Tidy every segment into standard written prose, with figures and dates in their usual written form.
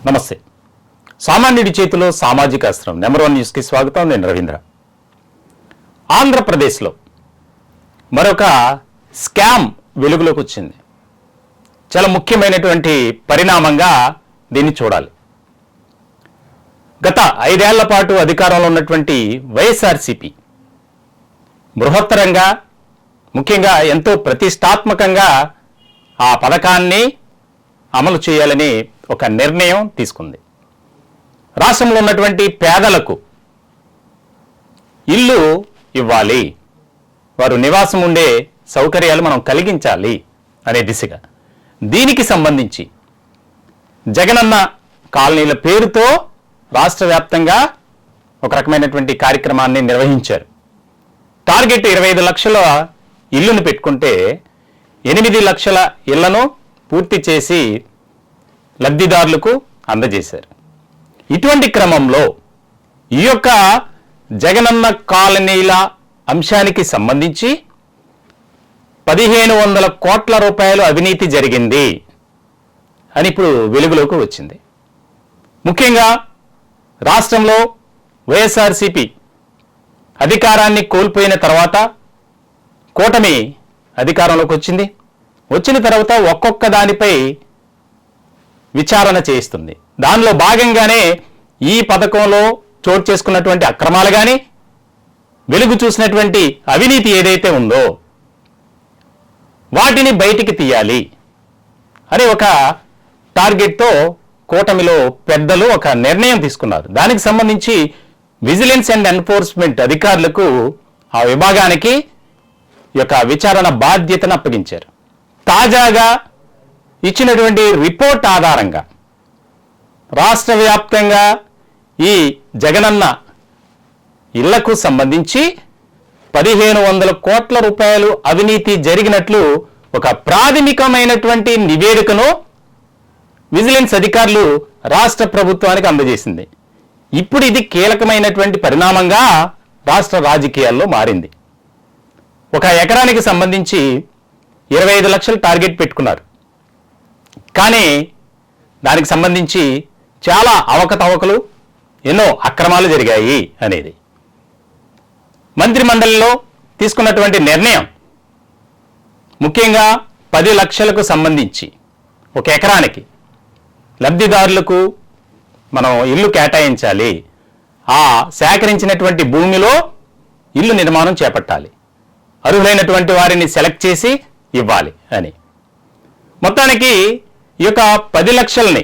నమస్తే. సామాన్యుడి చేతిలో సామాజిక అస్త్రం నెంబర్ 1 న్యూస్కి స్వాగతం. నేను రవీంద్ర. ఆంధ్రప్రదేశ్లో మరొక స్కామ్ వెలుగులోకి వచ్చింది. చాలా ముఖ్యమైనటువంటి పరిణామంగా దీన్ని చూడాలి. గత 5 ఏళ్ల పాటు అధికారంలో ఉన్నటువంటి వైఎస్ఆర్సీపీ బృహత్తరంగా, ముఖ్యంగా ఎంతో ప్రతిష్టాత్మకంగా ఆ పథకాన్ని అమలు చేయాలని ఒక నిర్ణయం తీసుకుంది. రాష్ట్రంలో ఉన్నటువంటి పేదలకు ఇల్లు ఇవ్వాలి, వారు నివాసం ఉండే సౌకర్యాలు మనం కలిగించాలి అనే దిశగా దీనికి సంబంధించి జగనన్న కాలనీల పేరుతో రాష్ట్ర వ్యాప్తంగా ఒక రకమైనటువంటి కార్యక్రమాన్ని నిర్వహించారు. టార్గెట్ 25 లక్షల ఇల్లును పెట్టుకుంటే 8 లక్షల ఇళ్లను పూర్తి చేసి లబ్ధిదారులకు అందజేశారు. ఇటువంటి క్రమంలో ఈ యొక్క జగనన్న కాలనీల అంశానికి సంబంధించి 1500 కోట్ల రూపాయలు అవినీతి జరిగింది అని ఇప్పుడు వెలుగులోకి వచ్చింది. ముఖ్యంగా రాష్ట్రంలో వైఎస్ఆర్సీపీ అధికారాన్ని కోల్పోయిన తర్వాత కూటమి అధికారంలోకి వచ్చింది. వచ్చిన తర్వాత ఒక్కొక్క దానిపై విచారణ చేయిస్తుంది. దానిలో భాగంగానే ఈ పథకంలో చోటు చేసుకున్నటువంటి అక్రమాలు కానీ, వెలుగు చూసినటువంటి అవినీతి ఏదైతే ఉందో వాటిని బయటికి తీయాలి అనే ఒక టార్గెట్తో కూటమిలో పెద్దలు ఒక నిర్ణయం తీసుకున్నారు. దానికి సంబంధించి విజిలెన్స్ అండ్ ఎన్ఫోర్స్మెంట్ అధికారులకు, ఆ విభాగానికి ఈ యొక్క విచారణ బాధ్యతను అప్పగించారు. తాజాగా ఇచ్చినటువంటి రిపోర్ట్ ఆధారంగా రాష్ట్ర వ్యాప్తంగా ఈ జగనన్న ఇళ్లకు సంబంధించి 1500 కోట్ల రూపాయలు అవినీతి జరిగినట్లు ఒక ప్రాథమికమైనటువంటి నివేదికను విజిలెన్స్ అధికారులు రాష్ట్ర ప్రభుత్వానికి అందజేసింది. ఇప్పుడు ఇది కీలకమైనటువంటి పరిణామంగా రాష్ట్ర రాజకీయాల్లో మారింది. ఒక ఎకరానికి సంబంధించి 25 లక్షలు టార్గెట్ పెట్టుకున్నారు. కానీ దానికి సంబంధించి చాలా అవకతవకలు, ఎన్నో అక్రమాలు జరిగాయి అనేది మంత్రిమండలిలో తీసుకున్నటువంటి నిర్ణయం. ముఖ్యంగా 10 లక్షలకు సంబంధించి ఒక ఎకరానికి లబ్ధిదారులకు మనం ఇల్లు కేటాయించాలి, ఆ సేకరించినటువంటి భూమిలో ఇల్లు నిర్మాణం చేపట్టాలి, అర్హులైనటువంటి వారిని సెలెక్ట్ చేసి ఇవ్వాలి అని. మొత్తానికి ఈ యొక్క 10 లక్షలని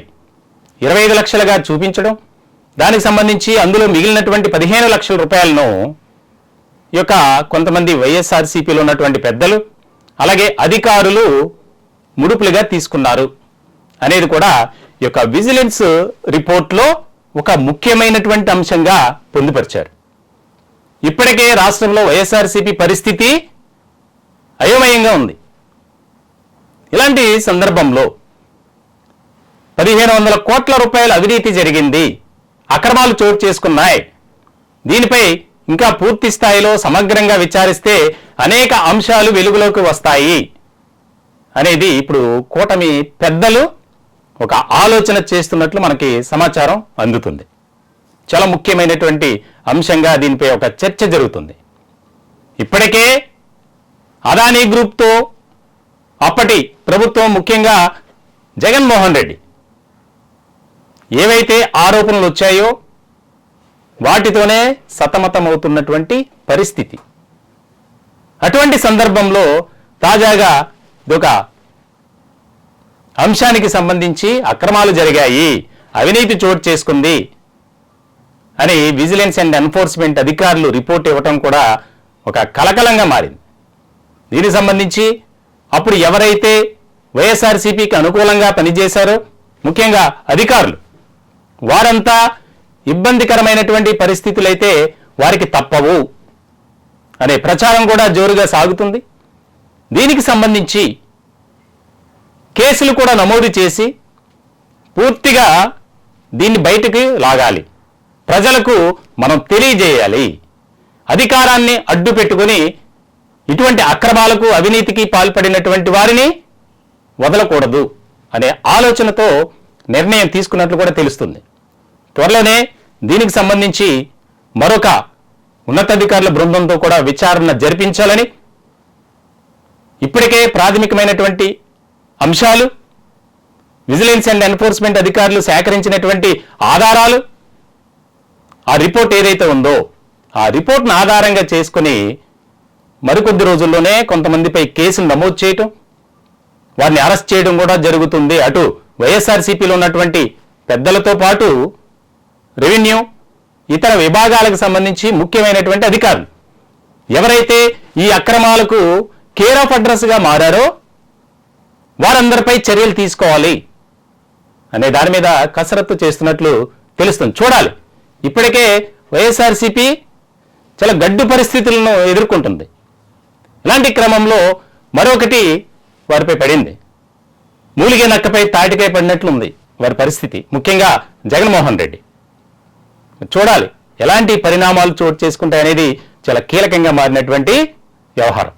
25 లక్షలుగా చూపించడం, దానికి సంబంధించి అందులో మిగిలినటువంటి 15 లక్షల రూపాయలను ఈ యొక్క కొంతమంది వైఎస్ఆర్సీపీలో ఉన్నటువంటి పెద్దలు అలాగే అధికారులు ముడుపులుగా తీసుకున్నారు అనేది కూడా ఈ యొక్క విజిలెన్స్ రిపోర్ట్లో ఒక ముఖ్యమైనటువంటి అంశంగా పొందుపరిచారు. ఇప్పటికే రాష్ట్రంలో వైఎస్ఆర్సీపీ పరిస్థితి అయోమయంగా ఉంది. ఇలాంటి సందర్భంలో 1500 కోట్ల రూపాయల అవినీతి జరిగింది, అక్రమాలు చోటు చేసుకున్నాయి, దీనిపై ఇంకా పూర్తి స్థాయిలో సమగ్రంగా విచారిస్తే అనేక అంశాలు వెలుగులోకి వస్తాయి అనేది ఇప్పుడు కూటమి పెద్దలు ఒక ఆలోచన చేస్తున్నట్లు మనకి సమాచారం అందుతుంది. చాలా ముఖ్యమైనటువంటి అంశంగా దీనిపై ఒక చర్చ జరుగుతుంది. ఇప్పటికే అదానీ గ్రూప్తో అప్పటి ప్రభుత్వం, ముఖ్యంగా జగన్మోహన్ రెడ్డి ఏవైతే ఆరోపణలు వచ్చాయో వాటితోనే సతమతమవుతున్నటువంటి పరిస్థితి. అటువంటి సందర్భంలో తాజాగా ఒక అంశానికి సంబంధించి అక్రమాలు జరిగాయి, అవినీతి చోటు చేసుకుంది అని విజిలెన్స్ అండ్ ఎన్ఫోర్స్మెంట్ అధికారులు రిపోర్ట్ ఇవ్వటం కూడా ఒక కలకలంగా మారింది. దీనికి సంబంధించి అప్పుడు ఎవరైతే వైఎస్ఆర్సీపీకి అనుకూలంగా పనిచేశారో, ముఖ్యంగా అధికారులు, వారంతా ఇబ్బందికరమైనటువంటి పరిస్థితులైతే వారికి తప్పవు అనే ప్రచారం కూడా జోరుగా సాగుతుంది. దీనికి సంబంధించి కేసులు కూడా నమోదు చేసి పూర్తిగా దీన్ని బయటికి లాగాలి, ప్రజలకు మనం తెలియజేయాలి, అధికారాన్ని అడ్డు పెట్టుకుని ఇటువంటి అక్రమాలకు, అవినీతికి పాల్పడినటువంటి వారిని వదలకూడదు అనే ఆలోచనతో నిర్ణయం తీసుకున్నట్లు కూడా తెలుస్తుంది. త్వరలోనే దీనికి సంబంధించి మరొక ఉన్నతాధికారుల బృందంతో కూడా విచారణ జరిపించాలని, ఇప్పటికే ప్రాథమికమైనటువంటి అంశాలు, విజిలెన్స్ అండ్ ఎన్ఫోర్స్మెంట్ అధికారులు సేకరించినటువంటి ఆధారాలు, ఆ రిపోర్ట్ ఏదైతే ఉందో ఆ రిపోర్ట్ను ఆధారంగా చేసుకుని మరికొద్ది రోజుల్లోనే కొంతమందిపై కేసులు నమోదు చేయటం, వారిని అరెస్ట్ చేయడం కూడా జరుగుతుంది. అటు వైఎస్ఆర్సీపీలో ఉన్నటువంటి పెద్దలతో పాటు రెవెన్యూ, ఇతర విభాగాలకు సంబంధించి ముఖ్యమైనటువంటి అధికారులు ఎవరైతే ఈ అక్రమాలకు కేర్ ఆఫ్ అడ్రస్గా మారారో వారందరిపై చర్యలు తీసుకోవాలి అనే దాని మీద కసరత్తు చేస్తున్నట్లు తెలుస్తుంది. చూడాలి. ఇప్పటికే వైఎస్ఆర్సీపీ చాలా గడ్డు పరిస్థితులను ఎదుర్కొంటుంది. ఇలాంటి క్రమంలో మరొకటి వారిపై పడింది. మూలిగే నక్కపై తాటికాయ పడినట్లుంది వారి పరిస్థితి, ముఖ్యంగా జగన్మోహన్ రెడ్డి. చూడాలి ఎలాంటి పరిణామాలు చోటు చేసుకుంటాయనేది చాలా కీలకంగా మారినటువంటి వ్యవహారం.